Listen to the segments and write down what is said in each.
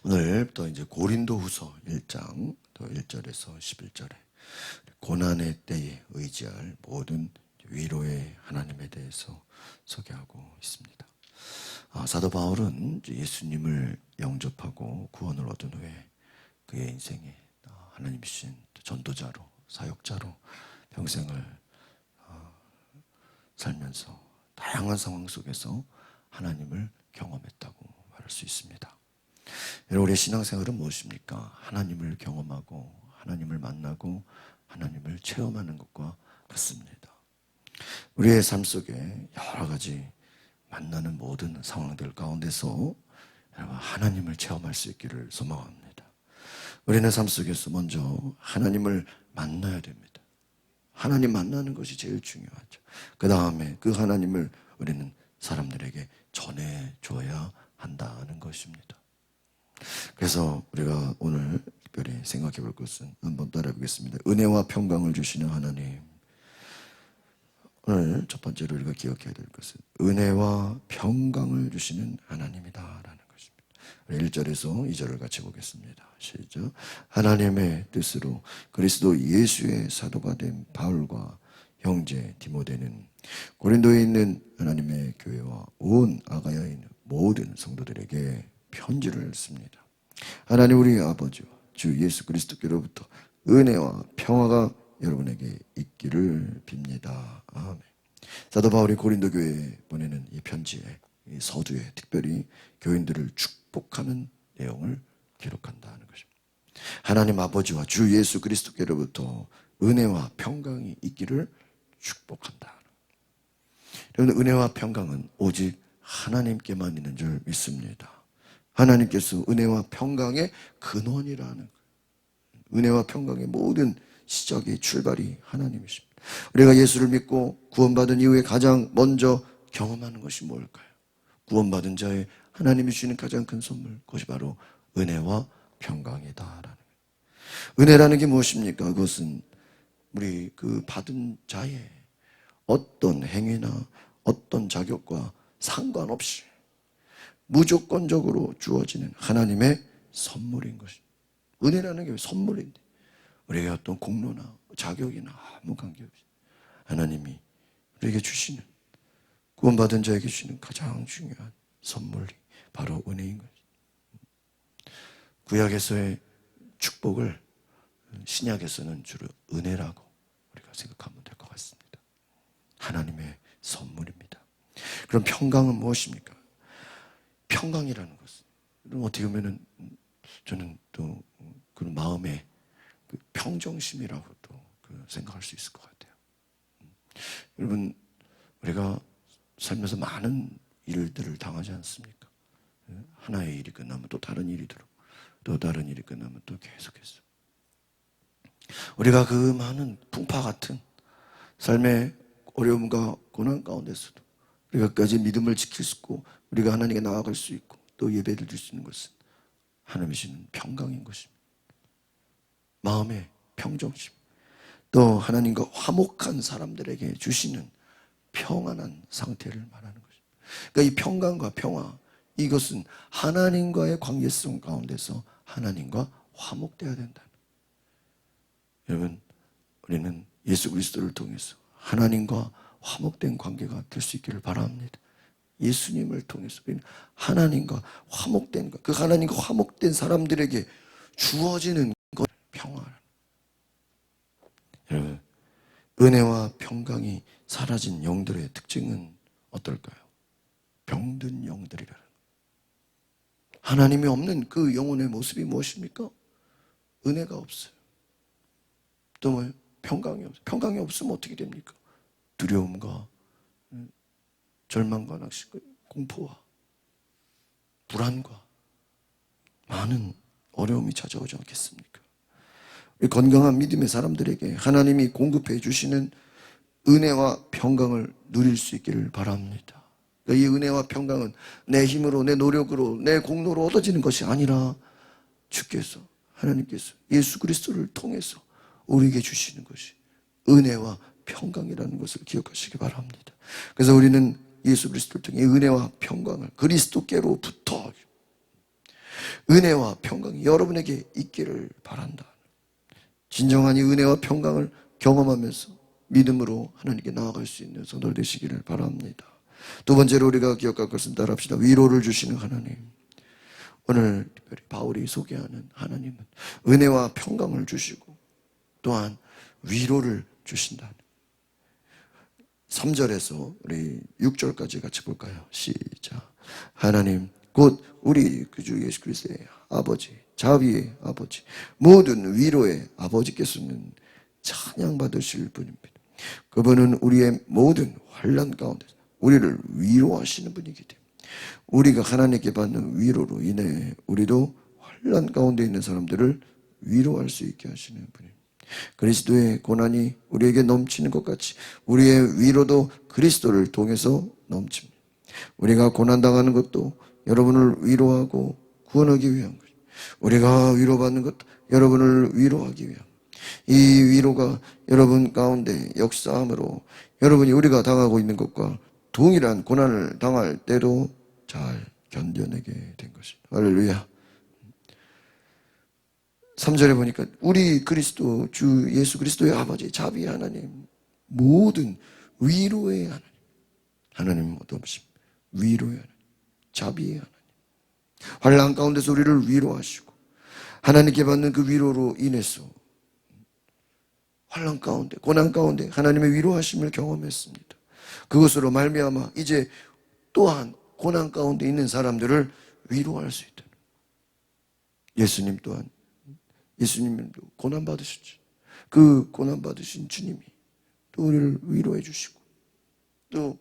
오늘부터 이제 고린도후서 1장 또 1절에서 11절에 고난의 때에 의지할 모든 위로의 하나님에 대해서 소개하고 있습니다. 사도 바울은 예수님을 영접하고 구원을 얻은 후에 그의 인생에 하나님 주신 전도자로, 사역자로 평생을 살면서 다양한 상황 속에서 하나님을 경험했다고 말할 수 있습니다. 여러분, 우리의 신앙생활은 무엇입니까? 하나님을 경험하고 하나님을 만나고 하나님을 체험하는 것과 같습니다. 우리의 삶 속에 여러 가지 만나는 모든 상황들 가운데서 하나님을 체험할 수 있기를 소망합니다. 우리는 삶 속에서 먼저 하나님을 만나야 됩니다. 하나님 만나는 것이 제일 중요하죠. 그 다음에 그 하나님을 우리는 사람들에게 전해줘야 한다는 것입니다. 그래서 우리가 오늘 특별히 생각해 볼 것은 한번 따라해 보겠습니다. 은혜와 평강을 주시는 하나님. 오늘 첫 번째로 우리가 기억해야 될 것은 은혜와 평강을 주시는 하나님이다라는 것입니다. 1절에서 2절을 같이 보겠습니다. 시작. 하나님의 뜻으로 그리스도 예수의 사도가 된 바울과 형제 디모데는 고린도에 있는 하나님의 교회와 온 아가야에 있는 모든 성도들에게 편지를 씁니다. 하나님 우리 아버지와 주 예수 그리스도께로부터 은혜와 평화가 여러분에게 있기를 빕니다. 아멘. 사도 바울이 고린도 교회에 보내는 이 편지에, 이 서두에 특별히 교인들을 축복하는 내용을 기록한다는 것입니다. 하나님 아버지와 주 예수 그리스도께로부터 은혜와 평강이 있기를 축복한다. 여러분, 은혜와 평강은 오직 하나님께만 있는 줄 믿습니다. 하나님께서 은혜와 평강의 근원이라는 거예요. 은혜와 평강의 모든 시작의 출발이 하나님이십니다. 우리가 예수를 믿고 구원받은 이후에 가장 먼저 경험하는 것이 뭘까요? 구원받은 자의 하나님이 주시는 가장 큰 선물, 그것이 바로 은혜와 평강이다라는 거예요. 은혜라는 게 무엇입니까? 그것은 우리 그 받은 자의 어떤 행위나 어떤 자격과 상관없이 무조건적으로 주어지는 하나님의 선물인 것입니다. 은혜라는 게 선물인데 우리에게 어떤 공로나 자격이나 아무 관계없이 하나님이 우리에게 주시는, 구원받은 자에게 주시는 가장 중요한 선물이 바로 은혜인 것입니다. 구약에서의 축복을 신약에서는 주로 은혜라고 우리가 생각하면 될 것 같습니다. 하나님의 선물입니다. 그럼 평강은 무엇입니까? 평강이라는 것은 어떻게 보면은 저는 또 그 마음의 그 평정심이라고도 생각할 수 있을 것 같아요. 여러분, 우리가 살면서 많은 일들을 당하지 않습니까? 하나의 일이 끝나면 또 다른 일이 들어오고 또 다른 일이 끝나면 또 계속해서 우리가 그 많은 풍파 같은 삶의 어려움과 고난 가운데서도 우리가 끝까지 믿음을 지킬 수 있고 우리가 하나님께 나아갈 수 있고 또 예배를 드릴 수 있는 것은 하나님이 주시는 평강인 것입니다. 마음의 평정심, 또 하나님과 화목한 사람들에게 주시는 평안한 상태를 말하는 것입니다. 그러니까 이 평강과 평화, 이것은 하나님과의 관계성 가운데서 하나님과 화목되어야 된다. 여러분, 우리는 예수 그리스도를 통해서 하나님과 화목된 관계가 될 수 있기를 바랍니다. 예수님을 통해서 우리는 하나님과 화목된 것, 그 하나님과 화목된 사람들에게 주어지는 것, 평화. 여러분, 은혜와 평강이 사라진 영들의 특징은 어떨까요? 병든 영들이라는. 하나님이 없는 그 영혼의 모습이 무엇입니까? 은혜가 없어요. 또 뭐예요? 평강이 없어요. 평강이 없으면 어떻게 됩니까? 두려움과 절망과 낙심과 공포와 불안과 많은 어려움이 찾아오지 않겠습니까? 건강한 믿음의 사람들에게 하나님이 공급해 주시는 은혜와 평강을 누릴 수 있기를 바랍니다. 이 은혜와 평강은 내 힘으로, 내 노력으로, 내 공로로 얻어지는 것이 아니라 주께서, 하나님께서 예수 그리스도를 통해서 우리에게 주시는 것이 은혜와 평강이라는 것을 기억하시기 바랍니다. 그래서 우리는 예수 그리스도를 통해 은혜와 평강을 그리스도께로부터, 은혜와 평강이 여러분에게 있기를 바란다. 진정한 이 은혜와 평강을 경험하면서 믿음으로 하나님께 나아갈 수 있는 성도들 되시기를 바랍니다. 두 번째로 우리가 기억할 것은 따라합시다. 위로를 주시는 하나님. 오늘 특별히 바울이 소개하는 하나님은 은혜와 평강을 주시고 또한 위로를 주신다. 3절에서 우리 6절까지 같이 볼까요? 시작. 하나님 곧 우리 주 예수 그리스도의 아버지, 자비의 아버지, 모든 위로의 아버지께서는 찬양받으실 분입니다. 그분은 우리의 모든 환난 가운데 우리를 위로하시는 분이기 때문에 우리가 하나님께 받는 위로로 인해 우리도 환난 가운데 있는 사람들을 위로할 수 있게 하시는 분입니다. 그리스도의 고난이 우리에게 넘치는 것 같이 우리의 위로도 그리스도를 통해서 넘칩니다. 우리가 고난당하는 것도 여러분을 위로하고 구원하기 위한 것입니다. 우리가 위로받는 것도 여러분을 위로하기 위한, 이 위로가 여러분 가운데 역사함으로 여러분이 우리가 당하고 있는 것과 동일한 고난을 당할 때도 잘 견뎌내게 된 것입니다. 할렐루야. 3절에 보니까 우리 그리스도 주 예수 그리스도의 아버지, 자비의 하나님, 모든 위로의 하나님, 하나님은 어떠십니까? 위로의 하나님, 자비의 하나님, 환난 가운데서 우리를 위로하시고 하나님께 받는 그 위로로 인해서 환난 가운데, 고난 가운데 하나님의 위로하심을 경험했습니다. 그것으로 말미암아 이제 또한 고난 가운데 있는 사람들을 위로할 수 있다는, 예수님 또한, 예수님도 고난 받으셨죠. 그 고난 받으신 주님이 또 우리를 위로해 주시고 또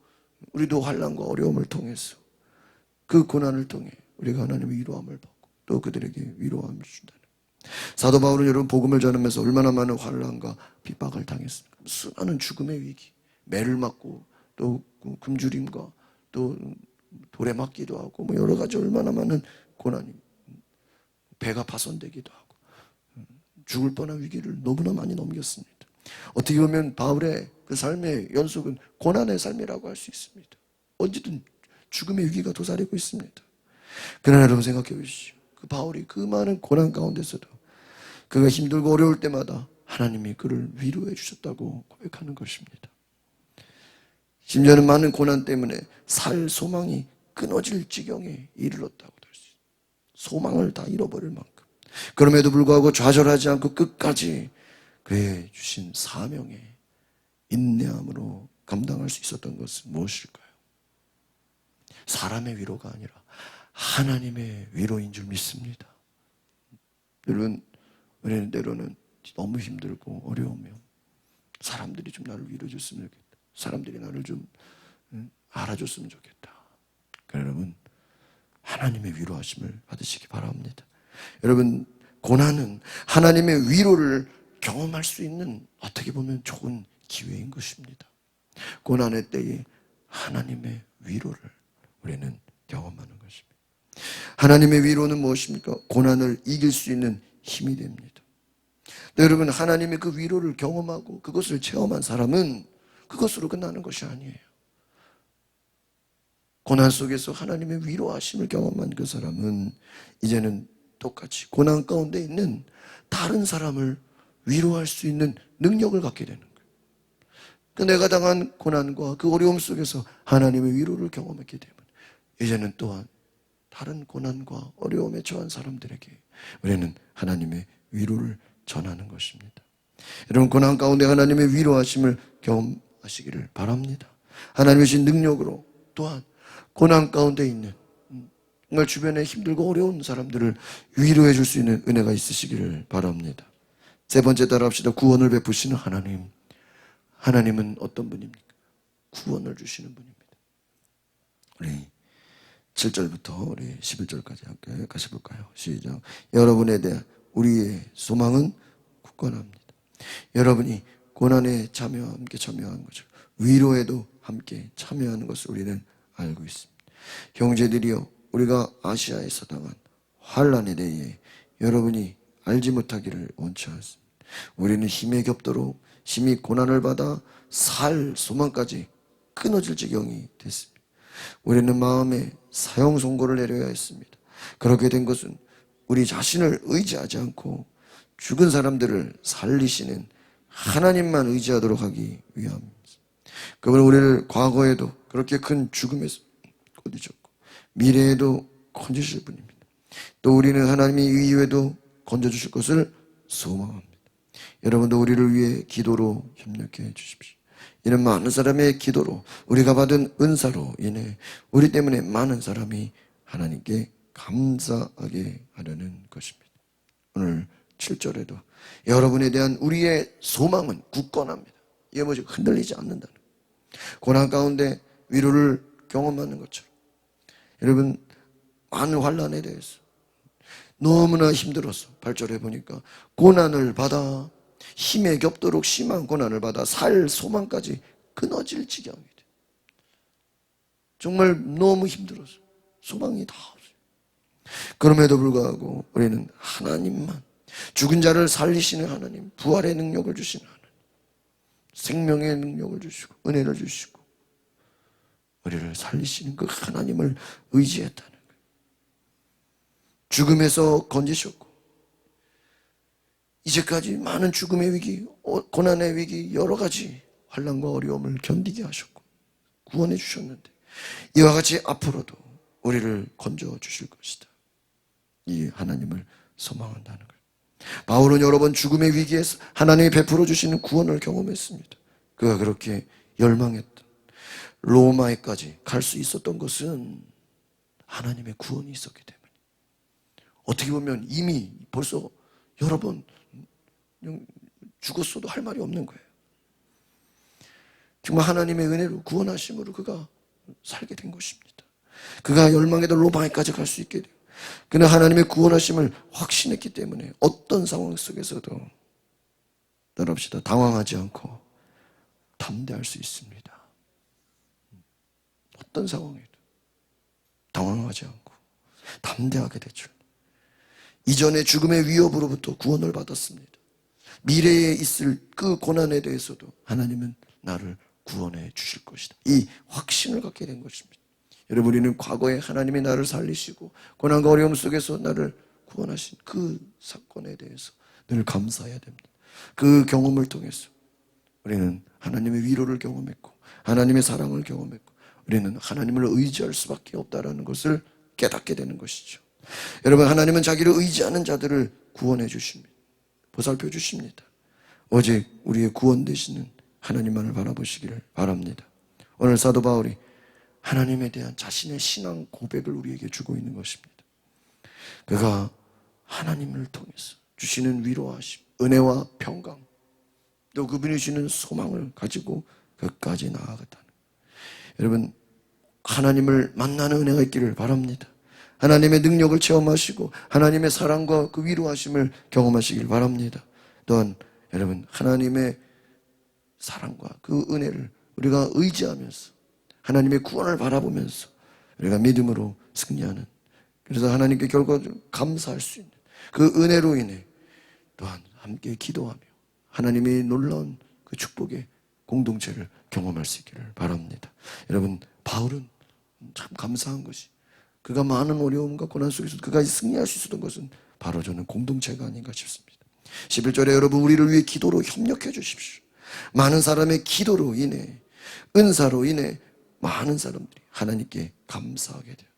우리도 환난과 어려움을 통해서 그 고난을 통해 우리가 하나님의 위로함을 받고 또 그들에게 위로함을 주신다는. 사도 바울은 여러분 복음을 전하면서 얼마나 많은 환난과 핍박을 당했습니까? 수많은 죽음의 위기, 매를 맞고 또 굶주림과 또 돌에 맞기도 하고 뭐 여러 가지 얼마나 많은 고난이, 배가 파손되기도 하고 죽을 뻔한 위기를 너무나 많이 넘겼습니다. 어떻게 보면 바울의 그 삶의 연속은 고난의 삶이라고 할 수 있습니다. 언제든 죽음의 위기가 도사리고 있습니다. 그러나 여러분 생각해 보십시오. 그 바울이 그 많은 고난 가운데서도 그가 힘들고 어려울 때마다 하나님이 그를 위로해 주셨다고 고백하는 것입니다. 심지어는 많은 고난 때문에 살 소망이 끊어질 지경에 이르렀다고 할 수 있어요. 소망을 다 잃어버릴 만큼. 그럼에도 불구하고 좌절하지 않고 끝까지 그의 주신 사명에 인내함으로 감당할 수 있었던 것은 무엇일까요? 사람의 위로가 아니라 하나님의 위로인 줄 믿습니다. 여러분, 우리는 때로는 너무 힘들고 어려우면 사람들이 좀 나를 위로해 줬으면 좋겠다. 사람들이 나를 좀 알아줬으면 좋겠다. 여러분, 하나님의 위로하심을 받으시기 바랍니다. 여러분, 고난은 하나님의 위로를 경험할 수 있는 어떻게 보면 좋은 기회인 것입니다. 고난의 때에 하나님의 위로를 우리는 경험하는 것입니다. 하나님의 위로는 무엇입니까? 고난을 이길 수 있는 힘이 됩니다. 여러분, 하나님의 그 위로를 경험하고 그것을 체험한 사람은 그것으로 끝나는 것이 아니에요. 고난 속에서 하나님의 위로하심을 경험한 그 사람은 이제는 똑같이 고난 가운데 있는 다른 사람을 위로할 수 있는 능력을 갖게 되는 거예요. 그 내가 당한 고난과 그 어려움 속에서 하나님의 위로를 경험했기 때문에 이제는 또한 다른 고난과 어려움에 처한 사람들에게 우리는 하나님의 위로를 전하는 것입니다. 여러분, 고난 가운데 하나님의 위로하심을 경험하시기를 바랍니다. 하나님의 신 능력으로 또한 고난 가운데 있는 정말 주변에 힘들고 어려운 사람들을 위로해 줄 수 있는 은혜가 있으시기를 바랍니다. 세 번째 따라합시다. 구원을 베푸시는 하나님. 하나님은 어떤 분입니까? 구원을 주시는 분입니다. 우리 7절부터 우리 11절까지 함께 같이 볼까요? 시작. 여러분에 대한 우리의 소망은 굳건합니다. 여러분이 고난에 함께 참여하는 것을, 위로에도 함께 참여하는 것을 우리는 알고 있습니다. 형제들이여, 우리가 아시아에서 당한 환난에 대해 여러분이 알지 못하기를 원치 않습니다. 우리는 힘에 겹도록 심히 고난을 받아 살 소망까지 끊어질 지경이 됐습니다. 우리는 마음에 사형 선고를 내려야 했습니다. 그렇게 된 것은 우리 자신을 의지하지 않고 죽은 사람들을 살리시는 하나님만 의지하도록 하기 위함입니다. 그분은 우리를 과거에도 그렇게 큰 죽음에서 건지셨고 미래에도 건지실 분입니다. 또 우리는 하나님이 이후에도 건져주실 것을 소망합니다. 여러분도 우리를 위해 기도로 협력해 주십시오. 이는 많은 사람의 기도로 우리가 받은 은사로 인해 우리 때문에 많은 사람이 하나님께 감사하게 하려는 것입니다. 오늘 7절에도 여러분에 대한 우리의 소망은 굳건합니다. 이게 뭐죠? 흔들리지 않는다는 거예요. 고난 가운데 위로를 경험하는 것처럼 여러분 많은 환난에 대해서 너무나 힘들어서 8절에 보니까 고난을 받아 힘에 겹도록 심한 고난을 받아 살 소망까지 끊어질 지경이 돼. 정말 너무 힘들어서 소망이 다 없어요. 그럼에도 불구하고 우리는 하나님만, 죽은 자를 살리시는 하나님, 부활의 능력을 주시는 하나님, 생명의 능력을 주시고 은혜를 주시고 우리를 살리시는 그 하나님을 의지했다는 거예요. 죽음에서 건지셨고 이제까지 많은 죽음의 위기, 고난의 위기, 여러 가지 환난과 어려움을 견디게 하셨고 구원해 주셨는데 이와 같이 앞으로도 우리를 건져 주실 것이다. 이 하나님을 소망한다는 거예요. 바울은 여러 번 죽음의 위기에서 하나님이 베풀어 주시는 구원을 경험했습니다. 그가 그렇게 열망했던 로마에까지 갈 수 있었던 것은 하나님의 구원이 있었기 때문에 어떻게 보면 이미 벌써 여러 번 죽었어도 할 말이 없는 거예요. 정말 하나님의 은혜로 구원하심으로 그가 살게 된 것입니다. 그가 열망했던 로마에까지 갈 수 있게 돼요. 그는 하나님의 구원하심을 확신했기 때문에 어떤 상황 속에서도 따라합시다. 당황하지 않고 담대할 수 있습니다. 어떤 상황에도 당황하지 않고 담대하게 되죠. 이전의 죽음의 위협으로부터 구원을 받았습니다. 미래에 있을 그 고난에 대해서도 하나님은 나를 구원해 주실 것이다. 이 확신을 갖게 된 것입니다. 여러분, 우리는 과거에 하나님이 나를 살리시고 고난과 어려움 속에서 나를 구원하신 그 사건에 대해서 늘 감사해야 됩니다. 그 경험을 통해서 우리는 하나님의 위로를 경험했고 하나님의 사랑을 경험했고 우리는 하나님을 의지할 수밖에 없다는 것을 깨닫게 되는 것이죠. 여러분, 하나님은 자기를 의지하는 자들을 구원해 주십니다. 보살펴 주십니다. 오직 우리의 구원 되시는 하나님만을 바라보시기를 바랍니다. 오늘 사도 바울이 하나님에 대한 자신의 신앙 고백을 우리에게 주고 있는 것입니다. 그가 하나님을 통해서 주시는 위로하심, 은혜와 평강, 또 그분이 주시는 소망을 가지고 끝까지 나아갔다는 거예요. 여러분, 하나님을 만나는 은혜가 있기를 바랍니다. 하나님의 능력을 체험하시고 하나님의 사랑과 그 위로하심을 경험하시길 바랍니다. 또한 여러분, 하나님의 사랑과 그 은혜를 우리가 의지하면서 하나님의 구원을 바라보면서 우리가 믿음으로 승리하는, 그래서 하나님께 결과적으로 감사할 수 있는 그 은혜로 인해 또한 함께 기도하며 하나님의 놀라운 그 축복의 공동체를 경험할 수 있기를 바랍니다. 여러분, 바울은 참 감사한 것이 그가 많은 어려움과 고난 속에서 그가 승리할 수 있었던 것은 바로 저는 공동체가 아닌가 싶습니다. 11절에 여러분, 우리를 위해 기도로 협력해 주십시오. 많은 사람의 기도로 인해, 은사로 인해 많은 사람들이 하나님께 감사하게 돼요.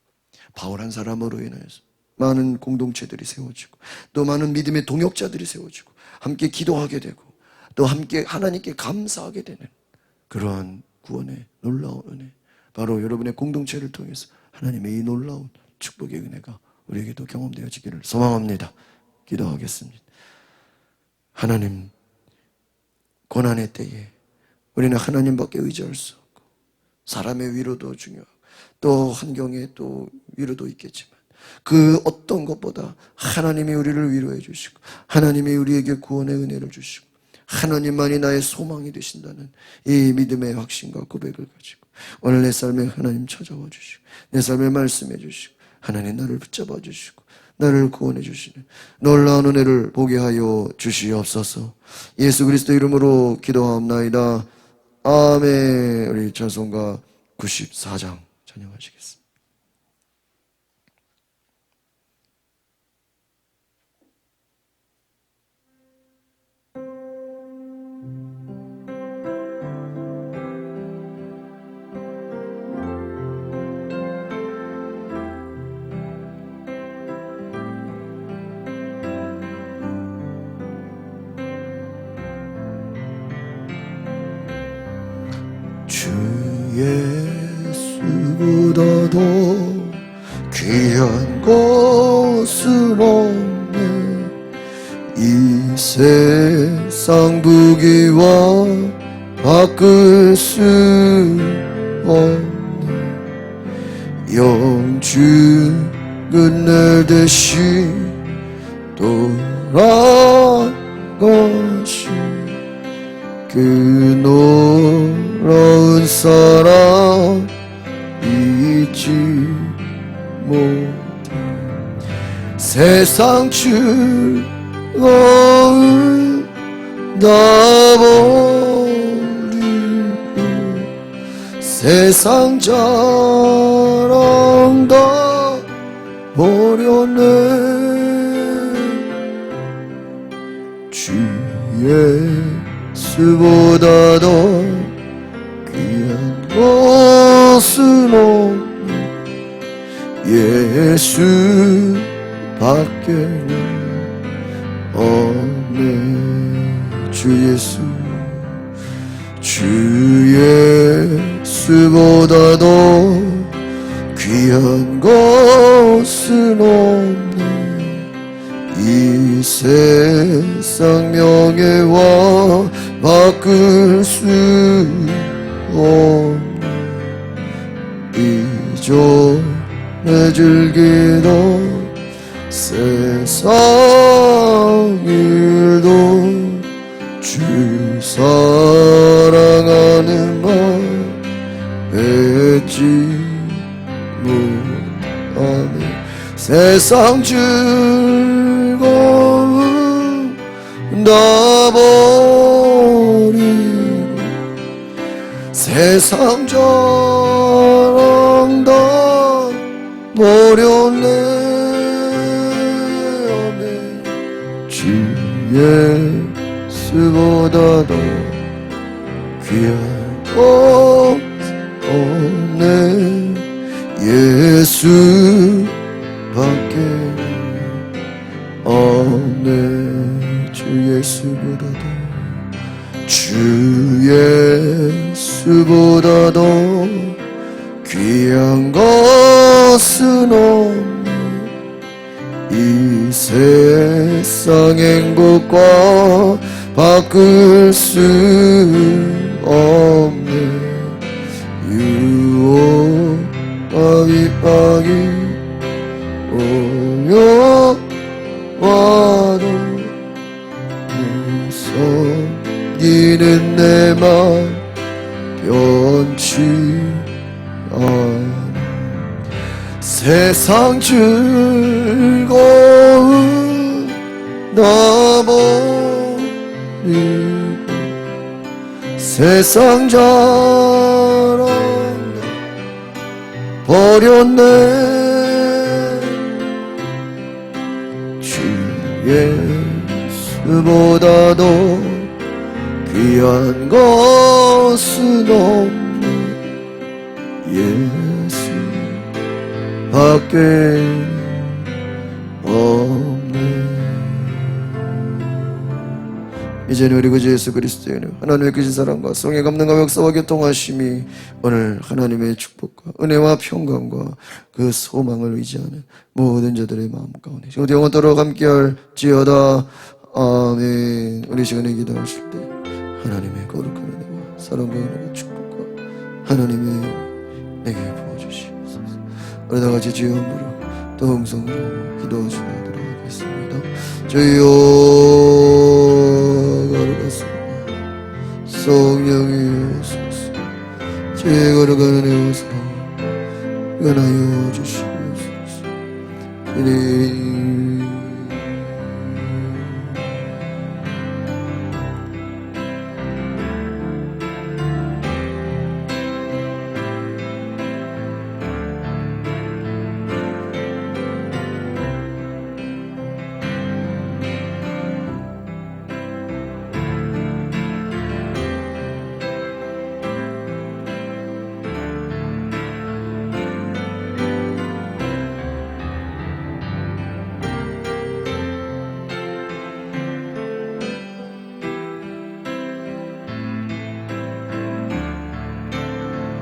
바울 한 사람으로 인해서 많은 공동체들이 세워지고 또 많은 믿음의 동역자들이 세워지고 함께 기도하게 되고 또 함께 하나님께 감사하게 되는 그러한 구원의 놀라운 은혜, 바로 여러분의 공동체를 통해서 하나님의 이 놀라운 축복의 은혜가 우리에게도 경험되어지기를 소망합니다. 기도하겠습니다. 하나님, 고난의 때에 우리는 하나님밖에 의지할 수 없고 사람의 위로도 중요하고 또 환경의 또 위로도 있겠지만 그 어떤 것보다 하나님이 우리를 위로해 주시고 하나님이 우리에게 구원의 은혜를 주시고 하나님만이 나의 소망이 되신다는 이 믿음의 확신과 고백을 가지고 오늘 내 삶에 하나님 찾아와 주시고 내 삶에 말씀해 주시고 하나님 나를 붙잡아 주시고 나를 구원해 주시는 놀라운 은혜를 보게 하여 주시옵소서. 예수 그리스도 이름으로 기도하옵나이다. 아멘. 우리 찬송가 94장 찬양하시겠습니다. 것은 없네. 이 세상 부귀와 바꿀 수 없네. 영주 끝낼 대신 돌아가시 그 놀라운 사랑 잊지 못해. 세상 즐거움 다 버리고 세상 자랑 다 버렸네. 주 예수보다 더 귀한 것은 없네. 예수밖에는 없네. 주 예수, 주 예수보다 더 귀한 것은 없네. 이 세상 명예와 바꿀 수 없네. 이전에 즐기던 세상 일도 주 사랑하는 말 맺지 못하네. 세상 즐거움 다 버리고 세상 자랑 다 버렸네. 주 예수보다 더 귀한 것 없네. 예수밖에 없네. 주 예수보다 더, 주 예수보다 더 귀한 것은 없네. 이 세상 행복과 바꿀 수 없네. 유혹과 핍박이 오려와도 섬기는 내 맘 변치 않아. 세상 즐거움 다 버리고 세상 자랑 버렸네. 주 예수보다 더 귀한 것은 없네. 예수밖에 없네. 이제는 우리 구주 예수 그리스도의 은혜, 하나님의 크신 사랑과 성의 감능과 역사와 교통하심이 오늘 하나님의 축복과 은혜와 평강과 그 소망을 의지하는 모든 자들의 마음 가운데 지금부터 영원토록 함께할지어다. 아멘. 우리 시간에 기도하실 때 하나님의 거룩한 은혜와 사랑과 은혜와 축복과 하나님의 내게 부어주시옵소서. 우리 다같이 주여 함부로 또 음성으로 기도하시도록 하겠습니다. 주여